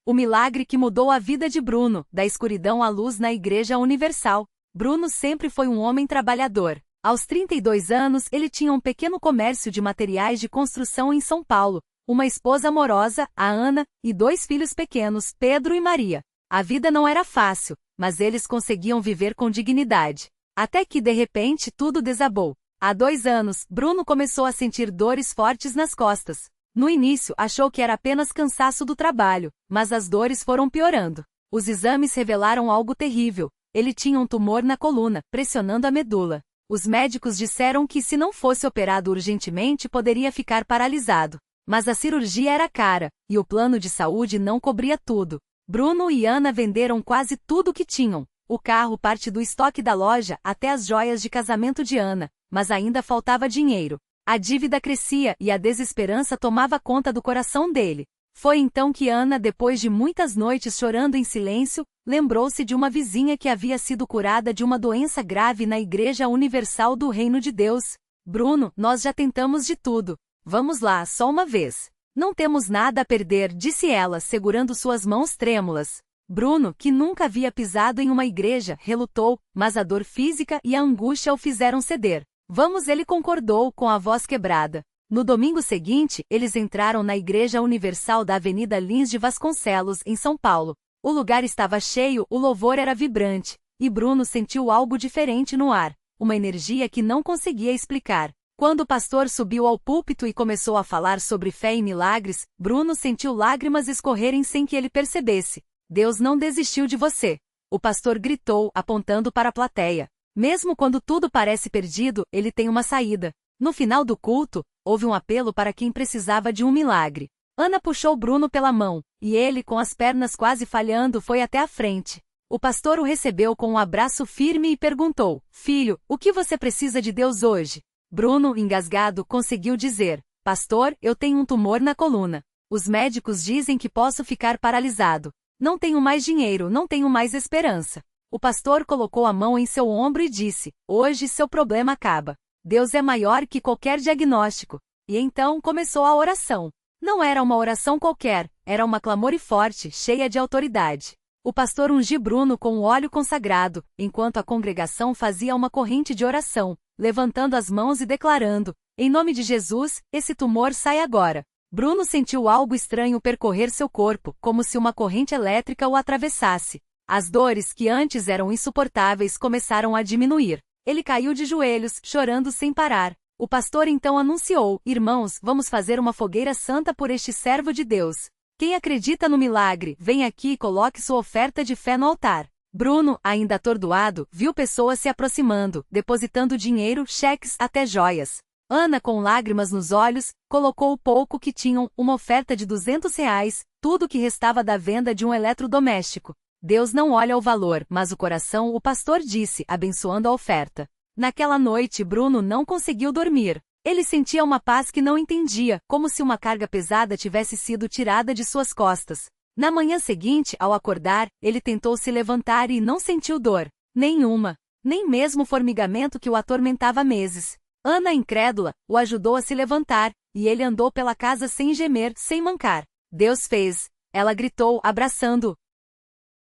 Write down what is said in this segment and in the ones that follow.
O milagre que mudou a vida de Bruno, da escuridão à luz na Igreja Universal. Bruno sempre foi um homem trabalhador. Aos 32 anos, ele tinha um pequeno comércio de materiais de construção em São Paulo, uma esposa amorosa, a Ana, e 2 filhos pequenos, Pedro e Maria. A vida não era fácil, mas eles conseguiam viver com dignidade. Até que, de repente, tudo desabou. Há 2 anos, Bruno começou a sentir dores fortes nas costas. No início, achou que era apenas cansaço do trabalho, mas as dores foram piorando. Os exames revelaram algo terrível. Ele tinha um tumor na coluna, pressionando a medula. Os médicos disseram que, se não fosse operado urgentemente, poderia ficar paralisado. Mas a cirurgia era cara, e o plano de saúde não cobria tudo. Bruno e Ana venderam quase tudo o que tinham. O carro, parte do estoque da loja, até as joias de casamento de Ana, mas ainda faltava dinheiro. A dívida crescia e a desesperança tomava conta do coração dele. Foi então que Ana, depois de muitas noites chorando em silêncio, lembrou-se de uma vizinha que havia sido curada de uma doença grave na Igreja Universal do Reino de Deus. Bruno, nós já tentamos de tudo. Vamos lá, só uma vez. Não temos nada a perder, disse ela, segurando suas mãos trêmulas. Bruno, que nunca havia pisado em uma igreja, relutou, mas a dor física e a angústia o fizeram ceder. Vamos, ele concordou, com a voz quebrada. No domingo seguinte, eles entraram na Igreja Universal da Avenida Lins de Vasconcelos, em São Paulo. O lugar estava cheio, o louvor era vibrante, e Bruno sentiu algo diferente no ar, uma energia que não conseguia explicar. Quando o pastor subiu ao púlpito e começou a falar sobre fé e milagres, Bruno sentiu lágrimas escorrerem sem que ele percebesse. Deus não desistiu de você. O pastor gritou, apontando para a plateia. Mesmo quando tudo parece perdido, ele tem uma saída. No final do culto, houve um apelo para quem precisava de um milagre. Ana puxou Bruno pela mão, e ele, com as pernas quase falhando, foi até a frente. O pastor o recebeu com um abraço firme e perguntou: Filho, o que você precisa de Deus hoje? Bruno, engasgado, conseguiu dizer: Pastor, eu tenho um tumor na coluna. Os médicos dizem que posso ficar paralisado. Não tenho mais dinheiro, não tenho mais esperança. O pastor colocou a mão em seu ombro e disse: Hoje seu problema acaba. Deus é maior que qualquer diagnóstico. E então começou a oração. Não era uma oração qualquer, era uma clamor forte, cheia de autoridade. O pastor ungiu Bruno com o óleo consagrado, enquanto a congregação fazia uma corrente de oração, levantando as mãos e declarando: Em nome de Jesus, esse tumor sai agora. Bruno sentiu algo estranho percorrer seu corpo, como se uma corrente elétrica o atravessasse. As dores, que antes eram insuportáveis, começaram a diminuir. Ele caiu de joelhos, chorando sem parar. O pastor então anunciou: Irmãos, vamos fazer uma fogueira santa por este servo de Deus. Quem acredita no milagre, vem aqui e coloque sua oferta de fé no altar. Bruno, ainda atordoado, viu pessoas se aproximando, depositando dinheiro, cheques, até joias. Ana, com lágrimas nos olhos, colocou o pouco que tinham, uma oferta de R$ 200, tudo que restava da venda de um eletrodoméstico. Deus não olha o valor, mas o coração, o pastor disse, abençoando a oferta. Naquela noite, Bruno não conseguiu dormir. Ele sentia uma paz que não entendia, como se uma carga pesada tivesse sido tirada de suas costas. Na manhã seguinte, ao acordar, ele tentou se levantar e não sentiu dor nenhuma, nem mesmo o formigamento que o atormentava há meses. Ana, incrédula, o ajudou a se levantar, e ele andou pela casa sem gemer, sem mancar. Deus fez. Ela gritou, abraçando-o.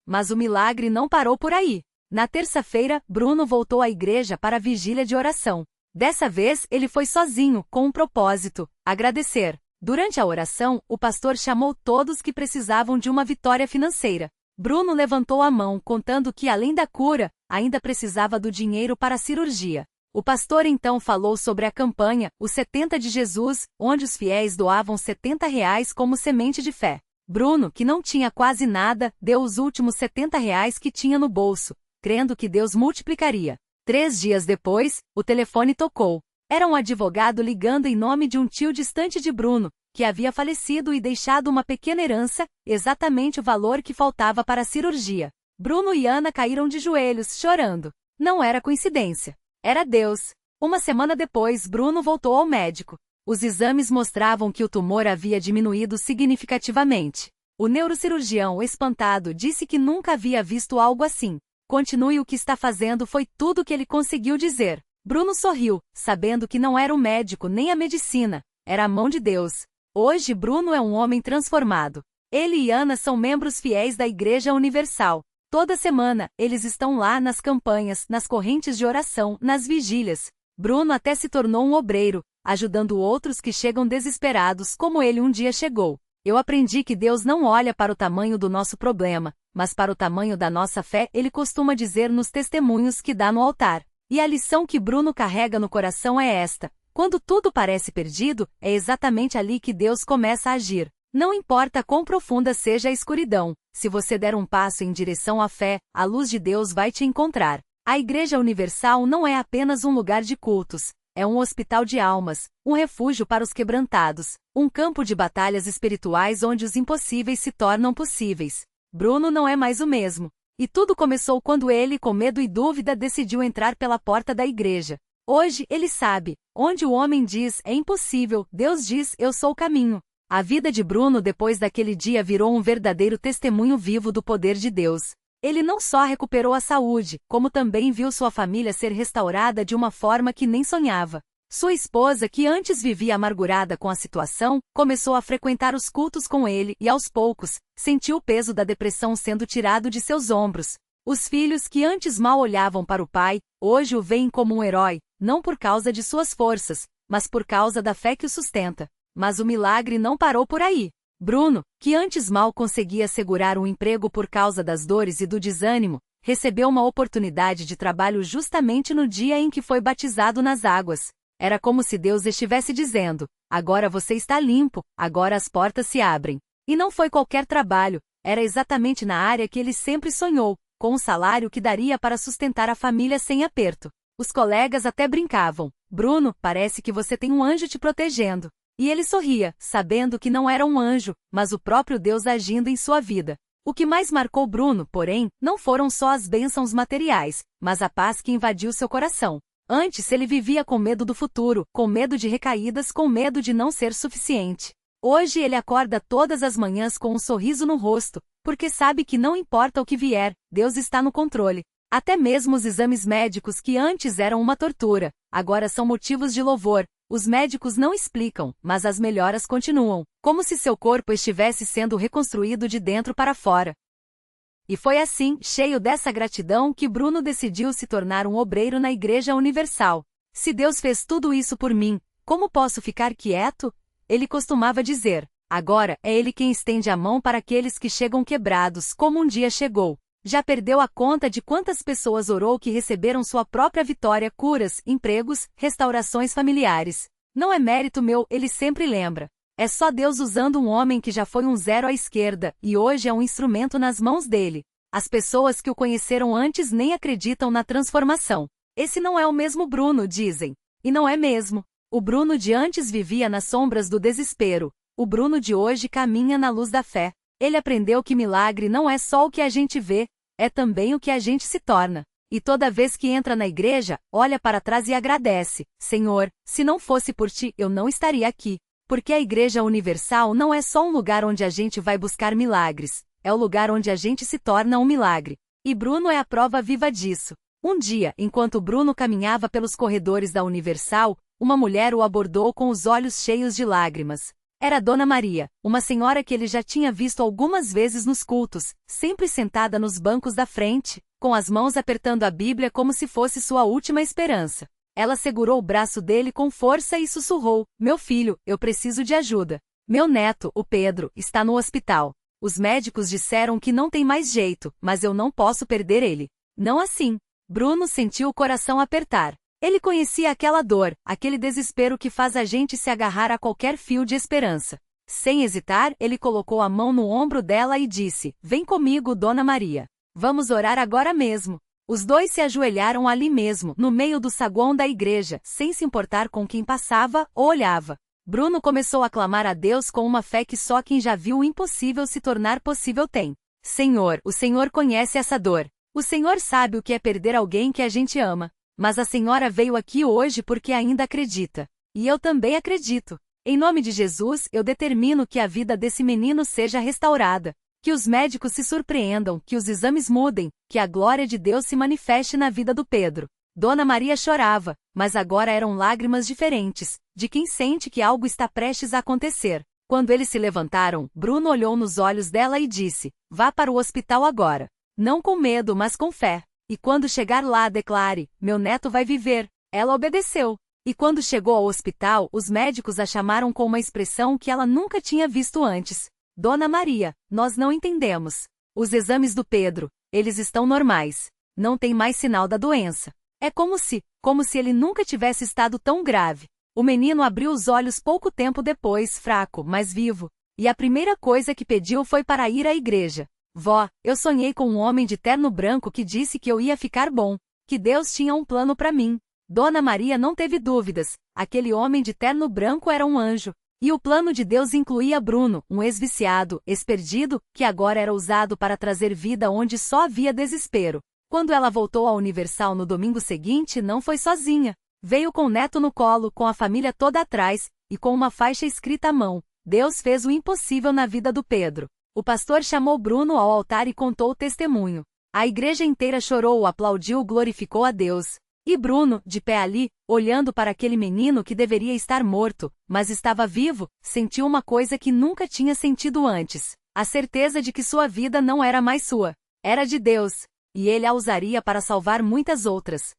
Mas o milagre não parou por aí. Na terça-feira, Bruno voltou à igreja para a vigília de oração. Dessa vez, ele foi sozinho, com um propósito: agradecer. Durante a oração, o pastor chamou todos que precisavam de uma vitória financeira. Bruno levantou a mão, contando que, além da cura, ainda precisava do dinheiro para a cirurgia. O pastor então falou sobre a campanha, os 70 de Jesus, onde os fiéis doavam R$ 70 como semente de fé. Bruno, que não tinha quase nada, deu os últimos R$ 70 que tinha no bolso, crendo que Deus multiplicaria. 3 dias depois, o telefone tocou. Era um advogado ligando em nome de um tio distante de Bruno, que havia falecido e deixado uma pequena herança, exatamente o valor que faltava para a cirurgia. Bruno e Ana caíram de joelhos, chorando. Não era coincidência. Era Deus. Uma semana depois, Bruno voltou ao médico. Os exames mostravam que o tumor havia diminuído significativamente. O neurocirurgião, espantado, disse que nunca havia visto algo assim. Continue o que está fazendo, foi tudo que ele conseguiu dizer. Bruno sorriu, sabendo que não era o médico nem a medicina, era a mão de Deus. Hoje Bruno é um homem transformado. Ele e Ana são membros fiéis da Igreja Universal. Toda semana, eles estão lá nas campanhas, nas correntes de oração, nas vigílias. Bruno até se tornou um obreiro, ajudando outros que chegam desesperados como ele um dia chegou. Eu aprendi que Deus não olha para o tamanho do nosso problema, mas para o tamanho da nossa fé, ele costuma dizer nos testemunhos que dá no altar. E a lição que Bruno carrega no coração é esta: quando tudo parece perdido, é exatamente ali que Deus começa a agir. Não importa quão profunda seja a escuridão, se você der um passo em direção à fé, a luz de Deus vai te encontrar. A Igreja Universal não é apenas um lugar de cultos, é um hospital de almas, um refúgio para os quebrantados, um campo de batalhas espirituais onde os impossíveis se tornam possíveis. Bruno não é mais o mesmo. E tudo começou quando ele, com medo e dúvida, decidiu entrar pela porta da igreja. Hoje, ele sabe, onde o homem diz, é impossível, Deus diz, eu sou o caminho. A vida de Bruno depois daquele dia virou um verdadeiro testemunho vivo do poder de Deus. Ele não só recuperou a saúde, como também viu sua família ser restaurada de uma forma que nem sonhava. Sua esposa, que antes vivia amargurada com a situação, começou a frequentar os cultos com ele e, aos poucos, sentiu o peso da depressão sendo tirado de seus ombros. Os filhos que antes mal olhavam para o pai, hoje o veem como um herói, não por causa de suas forças, mas por causa da fé que o sustenta. Mas o milagre não parou por aí. Bruno, que antes mal conseguia segurar um emprego por causa das dores e do desânimo, recebeu uma oportunidade de trabalho justamente no dia em que foi batizado nas águas. Era como se Deus estivesse dizendo: agora você está limpo, agora as portas se abrem. E não foi qualquer trabalho, era exatamente na área que ele sempre sonhou, com um salário que daria para sustentar a família sem aperto. Os colegas até brincavam: Bruno, parece que você tem um anjo te protegendo. E ele sorria, sabendo que não era um anjo, mas o próprio Deus agindo em sua vida. O que mais marcou Bruno, porém, não foram só as bênçãos materiais, mas a paz que invadiu seu coração. Antes ele vivia com medo do futuro, com medo de recaídas, com medo de não ser suficiente. Hoje ele acorda todas as manhãs com um sorriso no rosto, porque sabe que não importa o que vier, Deus está no controle. Até mesmo os exames médicos que antes eram uma tortura, agora são motivos de louvor. Os médicos não explicam, mas as melhoras continuam, como se seu corpo estivesse sendo reconstruído de dentro para fora. E foi assim, cheio dessa gratidão, que Bruno decidiu se tornar um obreiro na Igreja Universal. Se Deus fez tudo isso por mim, como posso ficar quieto? Ele costumava dizer. Agora é ele quem estende a mão para aqueles que chegam quebrados, como um dia chegou. Já perdeu a conta de quantas pessoas orou que receberam sua própria vitória, curas, empregos, restaurações familiares. Não é mérito meu, ele sempre lembra. É só Deus usando um homem que já foi um zero à esquerda, e hoje é um instrumento nas mãos dele. As pessoas que o conheceram antes nem acreditam na transformação. Esse não é o mesmo Bruno, dizem. E não é mesmo. O Bruno de antes vivia nas sombras do desespero. O Bruno de hoje caminha na luz da fé. Ele aprendeu que milagre não é só o que a gente vê, é também o que a gente se torna. E toda vez que entra na igreja, olha para trás e agradece: Senhor, se não fosse por ti, eu não estaria aqui. Porque a Igreja Universal não é só um lugar onde a gente vai buscar milagres, é o lugar onde a gente se torna um milagre. E Bruno é a prova viva disso. Um dia, enquanto Bruno caminhava pelos corredores da Universal, uma mulher o abordou com os olhos cheios de lágrimas. Era Dona Maria, uma senhora que ele já tinha visto algumas vezes nos cultos, sempre sentada nos bancos da frente, com as mãos apertando a Bíblia como se fosse sua última esperança. Ela segurou o braço dele com força e sussurrou: Meu filho, eu preciso de ajuda. Meu neto, o Pedro, está no hospital. Os médicos disseram que não tem mais jeito, mas eu não posso perder ele. Não assim. Bruno sentiu o coração apertar. Ele conhecia aquela dor, aquele desespero que faz a gente se agarrar a qualquer fio de esperança. Sem hesitar, ele colocou a mão no ombro dela e disse: Vem comigo, Dona Maria. Vamos orar agora mesmo. Os dois se ajoelharam ali mesmo, no meio do saguão da igreja, sem se importar com quem passava ou olhava. Bruno começou a clamar a Deus com uma fé que só quem já viu o impossível se tornar possível tem. Senhor, o Senhor conhece essa dor. O Senhor sabe o que é perder alguém que a gente ama. Mas a senhora veio aqui hoje porque ainda acredita. E eu também acredito. Em nome de Jesus, eu determino que a vida desse menino seja restaurada. Que os médicos se surpreendam, que os exames mudem, que a glória de Deus se manifeste na vida do Pedro. Dona Maria chorava, mas agora eram lágrimas diferentes, de quem sente que algo está prestes a acontecer. Quando eles se levantaram, Bruno olhou nos olhos dela e disse: vá para o hospital agora. Não com medo, mas com fé. E quando chegar lá, declare: meu neto vai viver. Ela obedeceu. E quando chegou ao hospital, os médicos a chamaram com uma expressão que ela nunca tinha visto antes. Dona Maria, nós não entendemos. Os exames do Pedro, eles estão normais. Não tem mais sinal da doença. É como se ele nunca tivesse estado tão grave. O menino abriu os olhos pouco tempo depois, fraco, mas vivo. E a primeira coisa que pediu foi para ir à igreja. Vó, eu sonhei com um homem de terno branco que disse que eu ia ficar bom, que Deus tinha um plano para mim. Dona Maria não teve dúvidas, aquele homem de terno branco era um anjo. E o plano de Deus incluía Bruno, um ex-viciado, ex-perdido, que agora era usado para trazer vida onde só havia desespero. Quando ela voltou à Universal no domingo seguinte, não foi sozinha. Veio com o neto no colo, com a família toda atrás, e com uma faixa escrita à mão. Deus fez o impossível na vida do Pedro. O pastor chamou Bruno ao altar e contou o testemunho. A igreja inteira chorou, aplaudiu, glorificou a Deus. E Bruno, de pé ali, olhando para aquele menino que deveria estar morto, mas estava vivo, sentiu uma coisa que nunca tinha sentido antes. A certeza de que sua vida não era mais sua. Era de Deus. E ele a usaria para salvar muitas outras.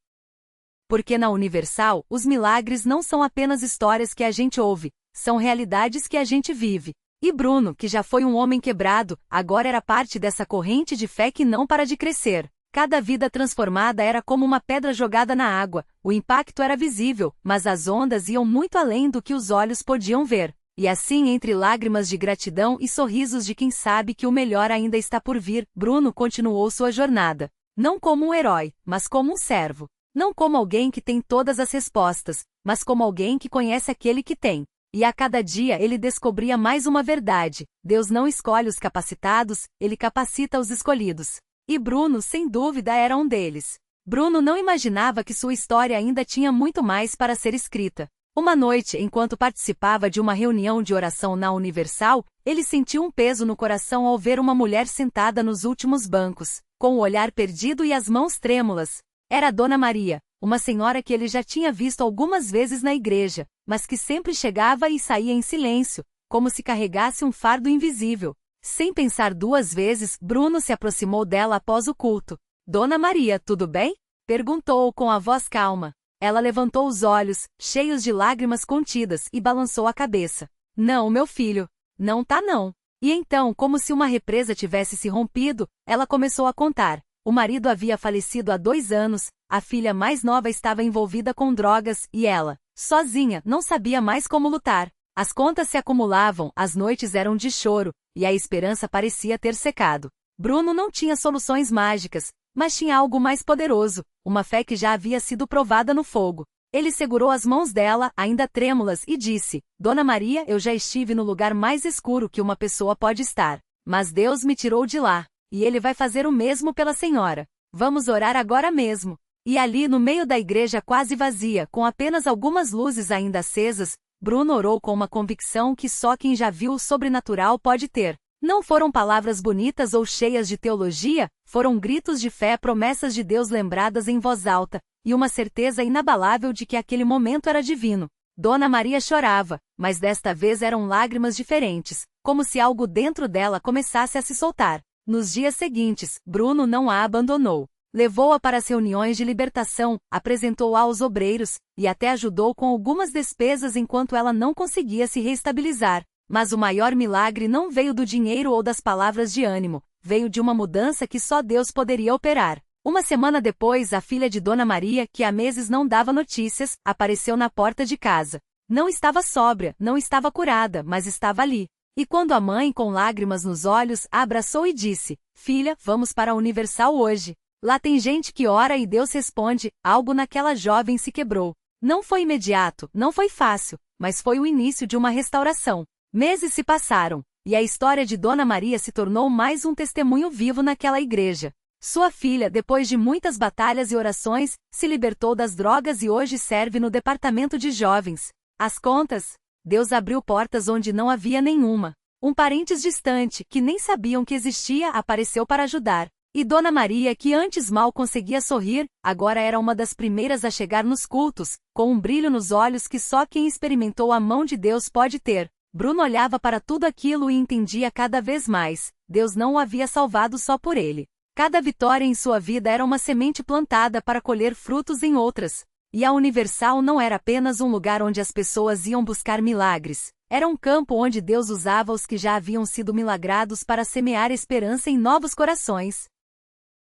Porque na Universal, os milagres não são apenas histórias que a gente ouve, são realidades que a gente vive. E Bruno, que já foi um homem quebrado, agora era parte dessa corrente de fé que não para de crescer. Cada vida transformada era como uma pedra jogada na água, o impacto era visível, mas as ondas iam muito além do que os olhos podiam ver. E assim, entre lágrimas de gratidão e sorrisos de quem sabe que o melhor ainda está por vir, Bruno continuou sua jornada. Não como um herói, mas como um servo. Não como alguém que tem todas as respostas, mas como alguém que conhece aquele que tem. E a cada dia ele descobria mais uma verdade: Deus não escolhe os capacitados, ele capacita os escolhidos. E Bruno, sem dúvida, era um deles. Bruno não imaginava que sua história ainda tinha muito mais para ser escrita. Uma noite, enquanto participava de uma reunião de oração na Universal, ele sentiu um peso no coração ao ver uma mulher sentada nos últimos bancos, com o olhar perdido e as mãos trêmulas. Era Dona Maria, uma senhora que ele já tinha visto algumas vezes na igreja, mas que sempre chegava e saía em silêncio, como se carregasse um fardo invisível. Sem pensar duas vezes, Bruno se aproximou dela após o culto. Dona Maria, tudo bem? Perguntou com a voz calma. Ela levantou os olhos, cheios de lágrimas contidas, e balançou a cabeça. Não, meu filho. Não tá não. E então, como se uma represa tivesse se rompido, ela começou a contar. O marido havia falecido há 2 anos, a filha mais nova estava envolvida com drogas e ela, sozinha, não sabia mais como lutar. As contas se acumulavam, as noites eram de choro, e a esperança parecia ter secado. Bruno não tinha soluções mágicas, mas tinha algo mais poderoso, uma fé que já havia sido provada no fogo. Ele segurou as mãos dela, ainda trêmulas, e disse: Dona Maria, eu já estive no lugar mais escuro que uma pessoa pode estar. Mas Deus me tirou de lá. E ele vai fazer o mesmo pela senhora. Vamos orar agora mesmo. E ali no meio da igreja quase vazia, com apenas algumas luzes ainda acesas, Bruno orou com uma convicção que só quem já viu o sobrenatural pode ter. Não foram palavras bonitas ou cheias de teologia, foram gritos de fé, promessas de Deus lembradas em voz alta, e uma certeza inabalável de que aquele momento era divino. Dona Maria chorava, mas desta vez eram lágrimas diferentes, como se algo dentro dela começasse a se soltar. Nos dias seguintes, Bruno não a abandonou. Levou-a para as reuniões de libertação, apresentou-a aos obreiros, e até ajudou com algumas despesas enquanto ela não conseguia se reestabilizar. Mas o maior milagre não veio do dinheiro ou das palavras de ânimo, veio de uma mudança que só Deus poderia operar. Uma semana depois, a filha de Dona Maria, que há meses não dava notícias, apareceu na porta de casa. Não estava sóbria, não estava curada, mas estava ali. E quando a mãe, com lágrimas nos olhos, a abraçou e disse: Filha, vamos para a Universal hoje. Lá tem gente que ora e Deus responde. Algo naquela jovem se quebrou. Não foi imediato, não foi fácil, mas foi o início de uma restauração. Meses se passaram, e a história de Dona Maria se tornou mais um testemunho vivo naquela igreja. Sua filha, depois de muitas batalhas e orações, se libertou das drogas e hoje serve no departamento de jovens. As contas? Deus abriu portas onde não havia nenhuma. Um parentes distante, que nem sabiam que existia, apareceu para ajudar. E Dona Maria, que antes mal conseguia sorrir, agora era uma das primeiras a chegar nos cultos, com um brilho nos olhos que só quem experimentou a mão de Deus pode ter. Bruno olhava para tudo aquilo e entendia cada vez mais: Deus não o havia salvado só por ele. Cada vitória em sua vida era uma semente plantada para colher frutos em outras. E a Universal não era apenas um lugar onde as pessoas iam buscar milagres. Era um campo onde Deus usava os que já haviam sido milagrados para semear esperança em novos corações.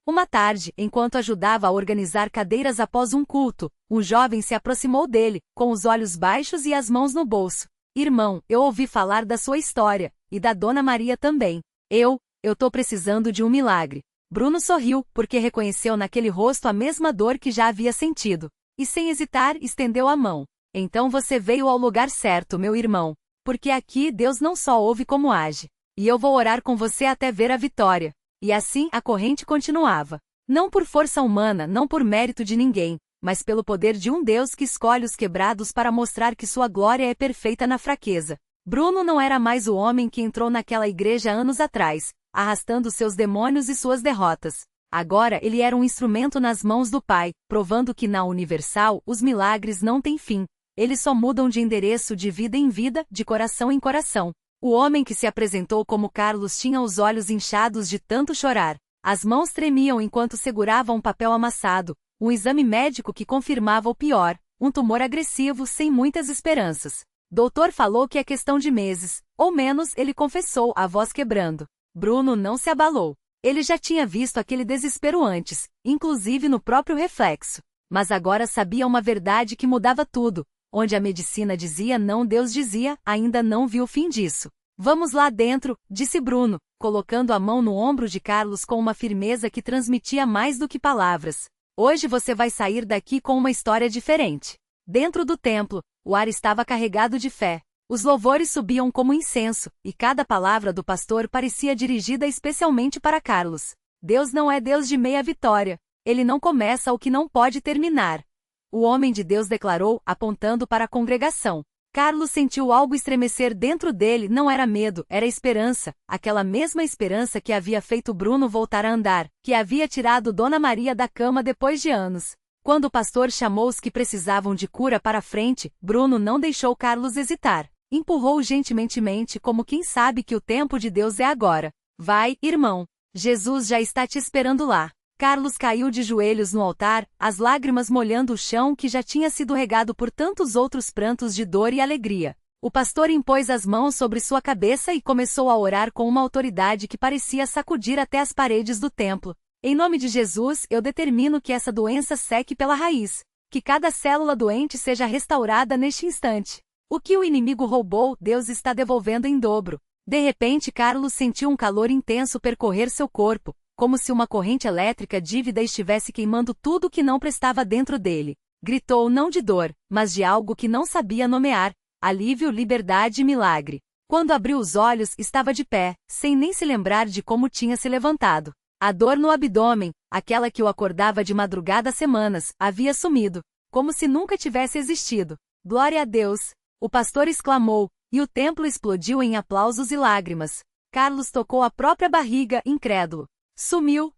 Uma tarde, enquanto ajudava a organizar cadeiras após um culto, um jovem se aproximou dele, com os olhos baixos e as mãos no bolso. Irmão, eu ouvi falar da sua história, e da Dona Maria também. Eu tô precisando de um milagre. Bruno sorriu, porque reconheceu naquele rosto a mesma dor que já havia sentido. E sem hesitar, estendeu a mão. Então você veio ao lugar certo, meu irmão. Porque aqui Deus não só ouve como age. E eu vou orar com você até ver a vitória. E assim a corrente continuava. Não por força humana, não por mérito de ninguém, mas pelo poder de um Deus que escolhe os quebrados para mostrar que sua glória é perfeita na fraqueza. Bruno não era mais o homem que entrou naquela igreja anos atrás, arrastando seus demônios e suas derrotas. Agora ele era um instrumento nas mãos do Pai, provando que na Universal os milagres não têm fim. Eles só mudam de endereço de vida em vida, de coração em coração. O homem que se apresentou como Carlos tinha os olhos inchados de tanto chorar. As mãos tremiam enquanto segurava um papel amassado, um exame médico que confirmava o pior, um tumor agressivo sem muitas esperanças. Doutor falou que é questão de meses, ou menos, ele confessou, a voz quebrando. Bruno não se abalou. Ele já tinha visto aquele desespero antes, inclusive no próprio reflexo. Mas agora sabia uma verdade que mudava tudo. Onde a medicina dizia não, Deus dizia, ainda não viu o fim disso. Vamos lá dentro, disse Bruno, colocando a mão no ombro de Carlos com uma firmeza que transmitia mais do que palavras. Hoje você vai sair daqui com uma história diferente. Dentro do templo, o ar estava carregado de fé. Os louvores subiam como incenso, e cada palavra do pastor parecia dirigida especialmente para Carlos. Deus não é Deus de meia vitória. Ele não começa o que não pode terminar. O homem de Deus declarou, apontando para a congregação. Carlos sentiu algo estremecer dentro dele, não era medo, era esperança, aquela mesma esperança que havia feito Bruno voltar a andar, que havia tirado Dona Maria da cama depois de anos. Quando o pastor chamou os que precisavam de cura para a frente, Bruno não deixou Carlos hesitar. Empurrou-o gentilmente como quem sabe que o tempo de Deus é agora. Vai, irmão. Jesus já está te esperando lá. Carlos caiu de joelhos no altar, as lágrimas molhando o chão que já tinha sido regado por tantos outros prantos de dor e alegria. O pastor impôs as mãos sobre sua cabeça e começou a orar com uma autoridade que parecia sacudir até as paredes do templo. Em nome de Jesus, eu determino que essa doença seque pela raiz. Que cada célula doente seja restaurada neste instante. O que o inimigo roubou, Deus está devolvendo em dobro. De repente, Carlos sentiu um calor intenso percorrer seu corpo, como se uma corrente elétrica dívida estivesse queimando tudo que não prestava dentro dele. Gritou não de dor, mas de algo que não sabia nomear: alívio, liberdade e milagre. Quando abriu os olhos, estava de pé, sem nem se lembrar de como tinha se levantado. A dor no abdômen, aquela que o acordava de madrugada há semanas, havia sumido, como se nunca tivesse existido. Glória a Deus! O pastor exclamou, e o templo explodiu em aplausos e lágrimas. Carlos tocou a própria barriga, incrédulo. Sumiu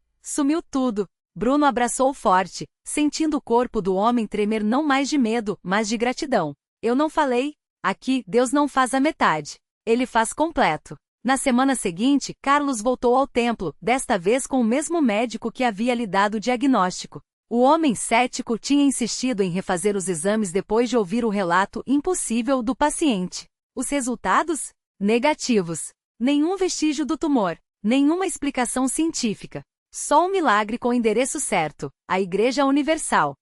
tudo. Bruno abraçou forte, sentindo o corpo do homem tremer não mais de medo, mas de gratidão. Eu não falei? Aqui, Deus não faz a metade. Ele faz completo. Na semana seguinte, Carlos voltou ao templo, desta vez com o mesmo médico que havia lhe dado o diagnóstico. O homem cético tinha insistido em refazer os exames depois de ouvir o relato impossível do paciente. Os resultados? Negativos. Nenhum vestígio do tumor. Nenhuma explicação científica. Só um milagre com o endereço certo, a Igreja Universal.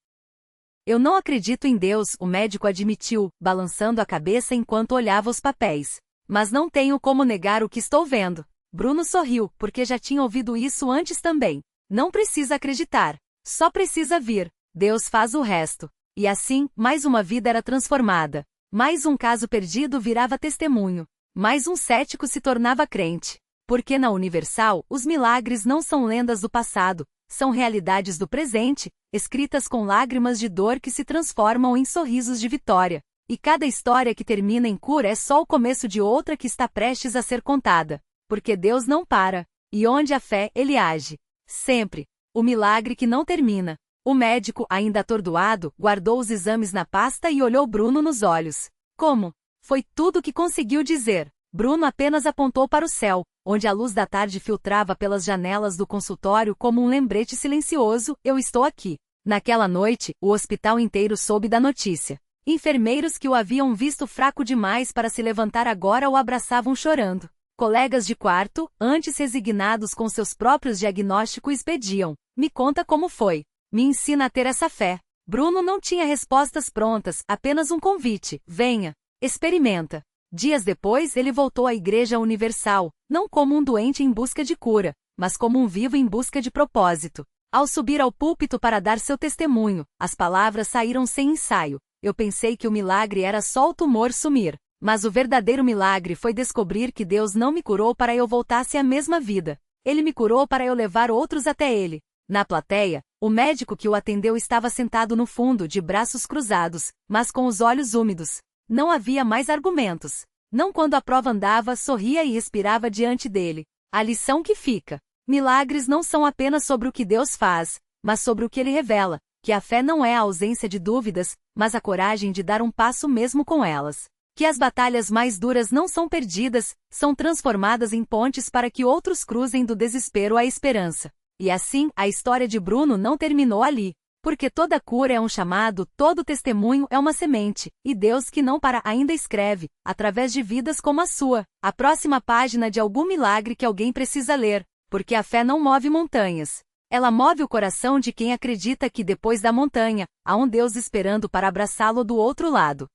Eu não acredito em Deus, o médico admitiu, balançando a cabeça enquanto olhava os papéis. Mas não tenho como negar o que estou vendo. Bruno sorriu, porque já tinha ouvido isso antes também. Não precisa acreditar. Só precisa vir. Deus faz o resto. E assim, mais uma vida era transformada. Mais um caso perdido virava testemunho. Mais um cético se tornava crente. Porque na Universal, os milagres não são lendas do passado, são realidades do presente, escritas com lágrimas de dor que se transformam em sorrisos de vitória. E cada história que termina em cura é só o começo de outra que está prestes a ser contada. Porque Deus não para. E onde há fé, Ele age. Sempre. O milagre que não termina. O médico, ainda atordoado, guardou os exames na pasta e olhou Bruno nos olhos. Como? Foi tudo que conseguiu dizer. Bruno apenas apontou para o céu, onde a luz da tarde filtrava pelas janelas do consultório como um lembrete silencioso: eu estou aqui. Naquela noite, o hospital inteiro soube da notícia. Enfermeiros que o haviam visto fraco demais para se levantar agora o abraçavam chorando. Colegas de quarto, antes resignados com seus próprios diagnósticos, pediam: me conta como foi. Me ensina a ter essa fé. Bruno não tinha respostas prontas, apenas um convite: venha, experimenta. Dias depois ele voltou à Igreja Universal, não como um doente em busca de cura, mas como um vivo em busca de propósito. Ao subir ao púlpito para dar seu testemunho, as palavras saíram sem ensaio. Eu pensei que o milagre era só o tumor sumir. Mas o verdadeiro milagre foi descobrir que Deus não me curou para eu voltasse à mesma vida. Ele me curou para eu levar outros até Ele. Na plateia, o médico que o atendeu estava sentado no fundo, de braços cruzados, mas com os olhos úmidos. Não havia mais argumentos. Não quando a prova andava, sorria e respirava diante dele. A lição que fica: milagres não são apenas sobre o que Deus faz, mas sobre o que Ele revela, que a fé não é a ausência de dúvidas, mas a coragem de dar um passo mesmo com elas. Que as batalhas mais duras não são perdidas, são transformadas em pontes para que outros cruzem do desespero à esperança. E assim, a história de Bruno não terminou ali. Porque toda cura é um chamado, todo testemunho é uma semente, e Deus que não para ainda escreve, através de vidas como a sua, a próxima página de algum milagre que alguém precisa ler, porque a fé não move montanhas. Ela move o coração de quem acredita que depois da montanha, há um Deus esperando para abraçá-lo do outro lado.